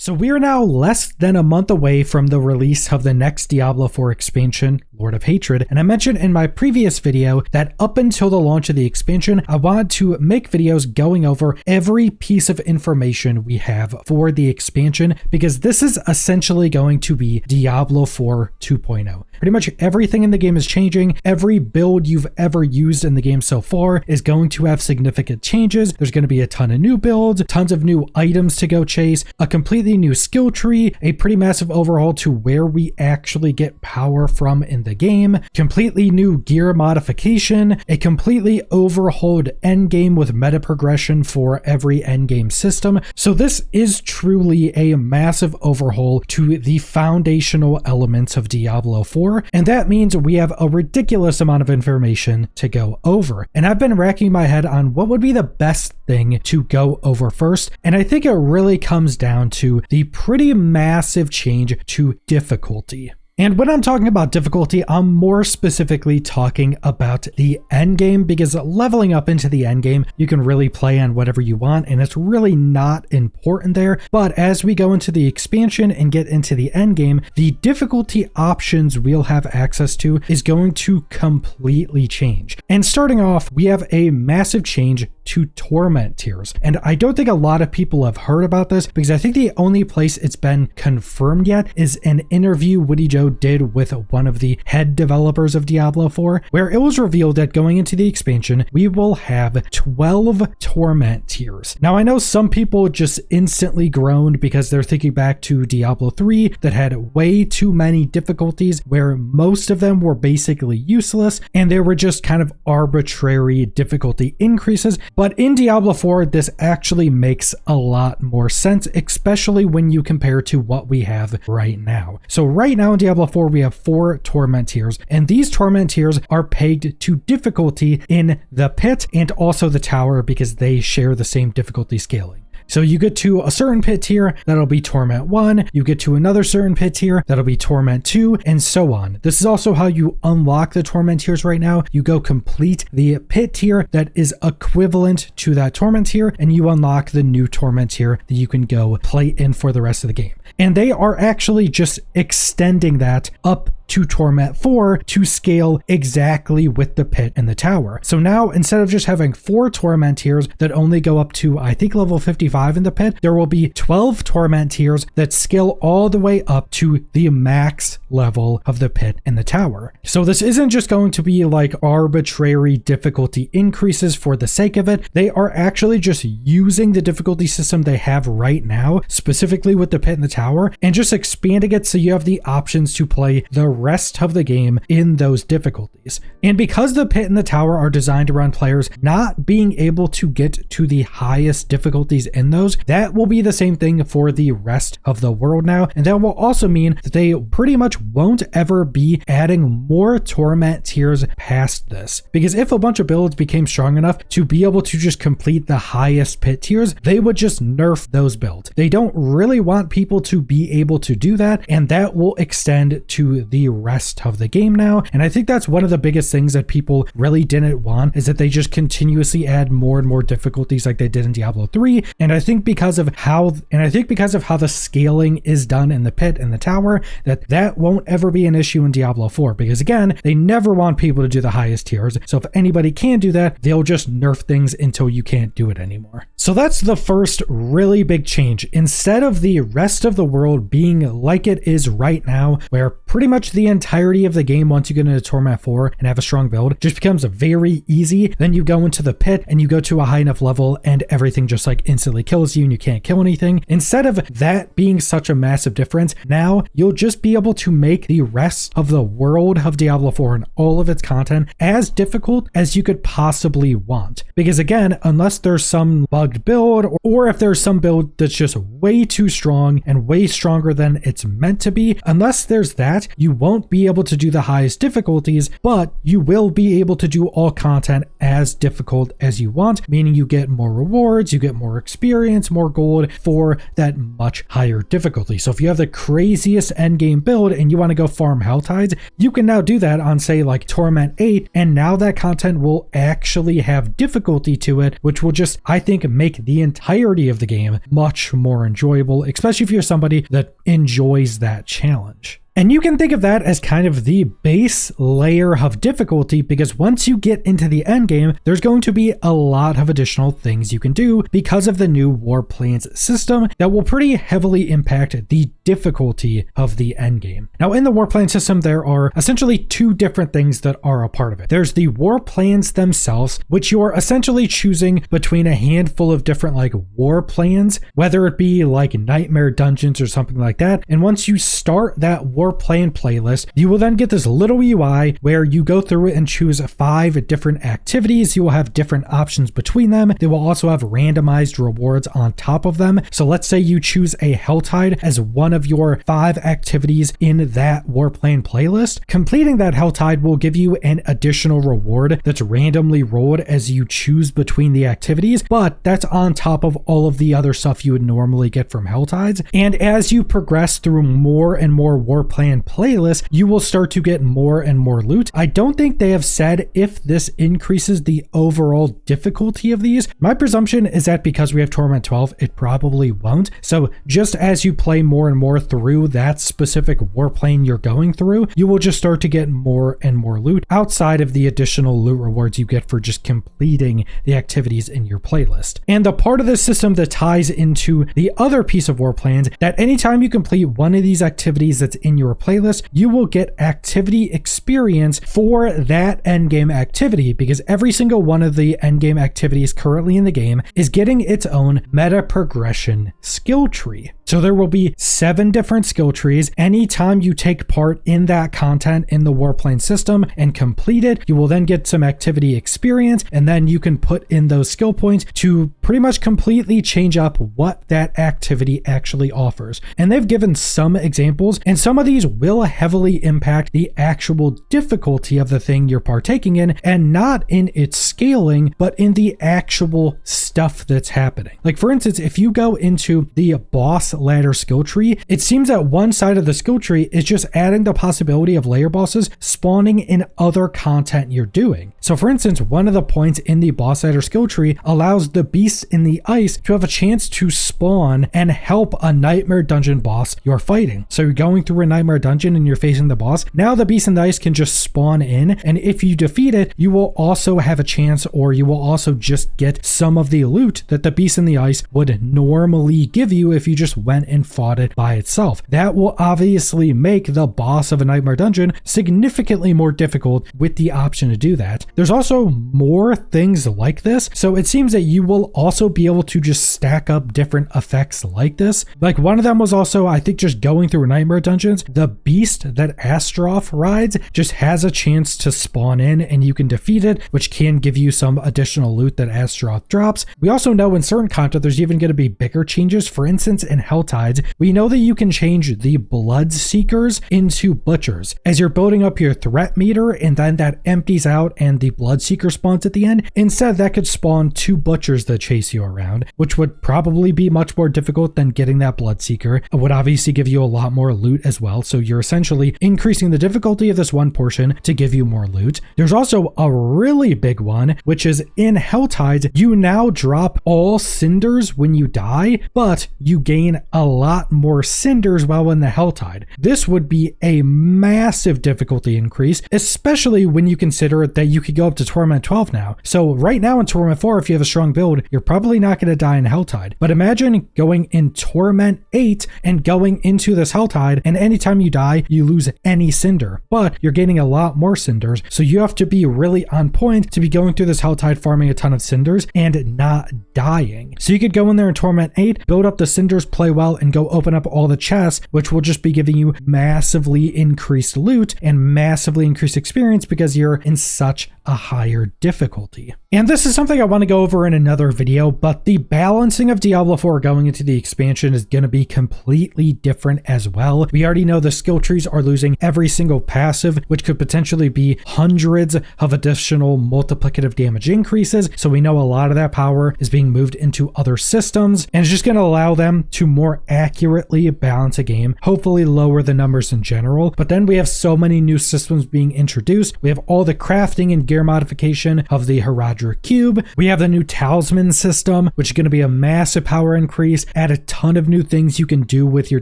So we are now less than a month away from the release of the next Diablo 4 expansion, Lord of Hatred, and I mentioned in my previous video that up until the launch of the expansion, I wanted to make videos going over every piece of information we have for the expansion, because this is essentially going to be Diablo 4 2.0. Pretty much everything in the game is changing. Every build you've ever used in the game so far is going to have significant changes. There's going to be a ton of new builds, tons of new items to go chase, a completely new skill tree, a pretty massive overhaul to where we actually get power from in the game, completely new gear modification, a completely overhauled endgame with meta progression for every endgame system. So this is truly a massive overhaul to the foundational elements of Diablo 4. And that means we have a ridiculous amount of information to go over. And I've been racking my head on what would be the best thing to go over first. And I think it really comes down to the pretty massive change to difficulty. And when I'm talking about difficulty, I'm more specifically talking about the endgame, because leveling up into the endgame, you can really play on whatever you want, and it's really not important there. But as we go into the expansion and get into the endgame, the difficulty options we'll have access to is going to completely change. And starting off, we have a massive change to Torment tiers. And I don't think a lot of people have heard about this, because I think the only place it's been confirmed yet is an interview Woody Joe did with one of the head developers of Diablo 4, where it was revealed that going into the expansion, we will have 12 Torment tiers. Now, I know some people just instantly groaned because they're thinking back to Diablo 3 that had way too many difficulties, where most of them were basically useless, and they were just kind of arbitrary difficulty increases. But in Diablo 4, this actually makes a lot more sense, especially when you compare to what we have right now. So right now in Diablo 4, we have 4 Torment tiers, and these Torment tiers are pegged to difficulty in the pit and also the tower, because they share the same difficulty scaling. So you get to a certain pit tier, that'll be Torment 1, you get to another certain pit tier, that'll be Torment 2, and so on. This is also how you unlock the Torment tiers right now. You go complete the pit tier that is equivalent to that Torment tier, and you unlock the new Torment tier that you can go play in for the rest of the game. And they are actually just extending that up to Torment 4 to scale exactly with the pit and the tower. So now, instead of just having 4 Torment tiers that only go up to, I think, level 55 in the pit, there will be 12 Torment tiers that scale all the way up to the max level of the pit and the tower. So this isn't just going to be like arbitrary difficulty increases for the sake of it. They are actually just using the difficulty system they have right now, specifically with the pit and the tower, and just expanding it so you have the options to play the rest of the game in those difficulties. And because the pit and the tower are designed around players not being able to get to the highest difficulties in those, that will be the same thing for the rest of the world now. And that will also mean that they pretty much won't ever be adding more Torment tiers past this. Because if a bunch of builds became strong enough to be able to just complete the highest pit tiers, they would just nerf those builds. They don't really want people to be able to do that, and that will extend to the rest of the game now. And I think that's one of the biggest things that people really didn't want, is that they just continuously add more and more difficulties like they did in Diablo 3. And I think because of how the scaling is done in the pit and the tower, that won't ever be an issue in Diablo 4, because again, they never want people to do the highest tiers. So if anybody can do that, they'll just nerf things until you can't do it anymore. So that's the first really big change. Instead of the rest of the world being like it is right now, where pretty much the entirety of the game, once you get into Torment 4 and have a strong build, just becomes very easy. Then you go into the pit and you go to a high enough level and everything just like instantly kills you and you can't kill anything. Instead of that being such a massive difference, now you'll just be able to make the rest of the world of Diablo 4 and all of its content as difficult as you could possibly want. Because again, unless there's some bugged build, or if there's some build that's just way too strong and way stronger than it's meant to be, unless there's that, you won't won't be able to do the highest difficulties, but you will be able to do all content as difficult as you want, meaning you get more rewards, you get more experience, more gold for that much higher difficulty. So if you have the craziest endgame build and you want to go farm Hell Tides, you can now do that on, say, like Torment 8, and now that content will actually have difficulty to it, which will just, I think, make the entirety of the game much more enjoyable, especially if you're somebody that enjoys that challenge. And you can think of that as kind of the base layer of difficulty, because once you get into the end game, there's going to be a lot of additional things you can do because of the new War Plans system that will pretty heavily impact the difficulty of the end game. Now, in the War Plan system, there are essentially two different things that are a part of it. There's the War Plans themselves, which you are essentially choosing between a handful of different like war plans, whether it be like nightmare dungeons or something like that. And once you start that War Plan playlist, you will then get this little UI where you go through it and choose 5 different activities. You will have different options between them. They will also have randomized rewards on top of them. So let's say you choose a Helltide as one of your 5 activities in that War Plan playlist. Completing that Helltide will give you an additional reward that's randomly rolled as you choose between the activities, but that's on top of all of the other stuff you would normally get from Helltides. And as you progress through more and more War Plan playlist, you will start to get more and more loot. I don't think they have said if this increases the overall difficulty of these. My presumption is that because we have Torment 12, it probably won't. So just as you play more and more through that specific war plane you're going through, you will just start to get more and more loot outside of the additional loot rewards you get for just completing the activities in your playlist. And the part of this system that ties into the other piece of War Plans, that anytime you complete one of these activities that's in your playlist, you will get activity experience for that endgame activity, because every single one of the endgame activities currently in the game is getting its own meta progression skill tree. So there will be 7 different skill trees. Anytime you take part in that content in the War Plan system and complete it, you will then get some activity experience, and then you can put in those skill points to pretty much completely change up what that activity actually offers. And they've given some examples, and some of these will heavily impact the actual difficulty of the thing you're partaking in, and not in its scaling, but in the actual stuff that's happening. Like for instance, if you go into the boss ladder skill tree, it seems that one side of the skill tree is just adding the possibility of layer bosses spawning in other content you're doing. So for instance, one of the points in the boss ladder skill tree allows the beasts in the ice to have a chance to spawn and help a nightmare dungeon boss you're fighting. So you're going through a nightmare dungeon and you're facing the boss. Now the beast in the ice can just spawn in, and if you defeat it, you will also have a chance, or you will also just get some of the loot that the beast in the ice would normally give you if you just went and fought it by itself. That will obviously make the boss of a nightmare dungeon significantly more difficult with the option to do that. There's also more things like this, so it seems that you will also be able to just stack up different effects like this. Like one of them was also, I think, just going through nightmare dungeons, the beast that Astroth rides just has a chance to spawn in and you can defeat it, which can give you some additional loot that Astroth drops. We also know in certain content there's even going to be bigger changes. For instance, in Helltides, we know that you can change the blood seekers into butchers. As you're building up your threat meter and then that empties out and the blood seeker spawns at the end, instead that could spawn 2 butchers that chase you around, which would probably be much more difficult than getting that blood seeker. It would obviously give you a lot more loot as well, so you're essentially increasing the difficulty of this one portion to give you more loot. There's also a really big one, which is in Helltides, you now drop all cinders when you die, but you gain a lot more cinders while in the Helltide. This would be a massive difficulty increase, especially when you consider that you could go up to Torment 12 now. So right now in Torment 4, if you have a strong build, you're probably not going to die in Helltide. But imagine going in Torment 8 and going into this Helltide, and anytime you die, you lose any cinder, but you're gaining a lot more cinders. So you have to be really on point to be going through this Helltide farming a ton of cinders and not dying. So you could go in there in Torment 8, build up the cinders, play well, and go open up all the chests, which will just be giving you massively increased loot and massively increased experience because you're in such a higher difficulty. And this is something I want to go over in another video, but the balancing of Diablo 4 going into the expansion is going to be completely different as well. We already know the skill trees are losing every single passive, which could potentially be hundreds of additional multiplicative damage increases. So we know a lot of that power is being moved into other systems, and it's just going to allow them to more accurately balance a game, hopefully lower the numbers in general. But then we have so many new systems being introduced. We have all the crafting and gear modification of the Herodric Cube. We have the new talisman system, which is going to be a massive power increase, add a ton of new things you can do with your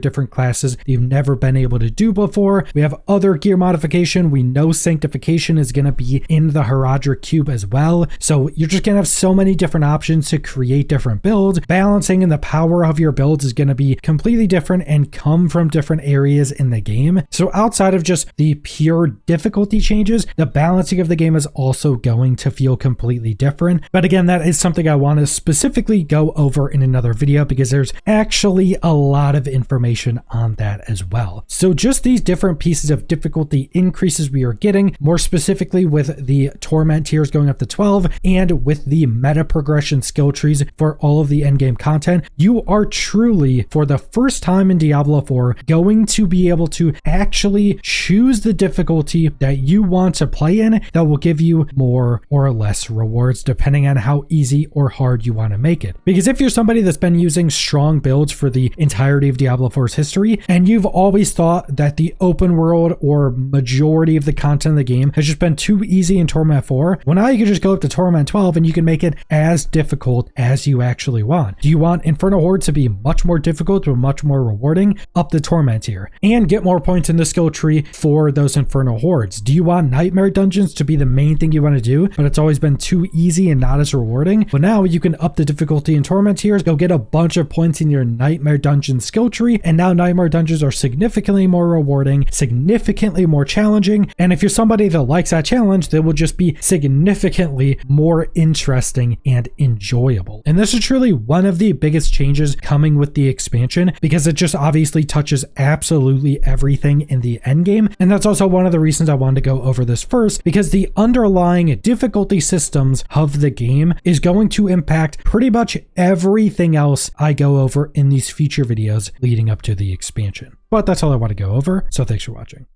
different classes that you've never been able to do before. We have other gear modification. We know sanctification is going to be in the Herodric Cube as well. So you're just going to have so many different options to create different builds. Balancing and the power of your builds is going to be completely different and come from different areas in the game. So outside of just the pure difficulty changes, the balancing of the game is also going to feel completely different. But again, that is something I want to specifically go over in another video because there's actually a lot of information on that as well. So just these different pieces of difficulty increases we are getting, more specifically with the Torment tiers going up to 12 and with the meta progression skill trees for all of the endgame content, you are truly, for the first time in Diablo 4, going to be able to actually choose the difficulty that you want to play in that will give you more or less rewards depending on how easy or hard you want to make it. Because if you're somebody that's been using strong builds for the entirety of Diablo 4's history, and you've always thought that the open world or majority of the content of the game has just been too easy in Torment 4, well, now you can just go up to Torment 12 and you can make it as difficult as you actually want. Do you want Inferno Horde to be much more difficult or much more rewarding? Up the Torment tier and get more points in the skill tree for those Inferno Hordes. Do you want Nightmare Dungeons to be the main thing you want to do, but it's always been too easy and not as rewarding? But now you can up the difficulty in Torment tiers, go get a bunch of points in your Nightmare Dungeon skill tree, and now Nightmare Dungeons are significantly more rewarding, significantly more challenging, and if you're somebody that likes that challenge, they will just be significantly more interesting and enjoyable. And this is truly one of the biggest changes coming with the expansion because it just obviously touches absolutely everything in the endgame, and that's also one of the reasons I wanted to go over this first, because the underlying difficulty systems of the game is going to impact pretty much everything else I go over in these future videos leading up to the expansion. But that's all I want to go over, so thanks for watching.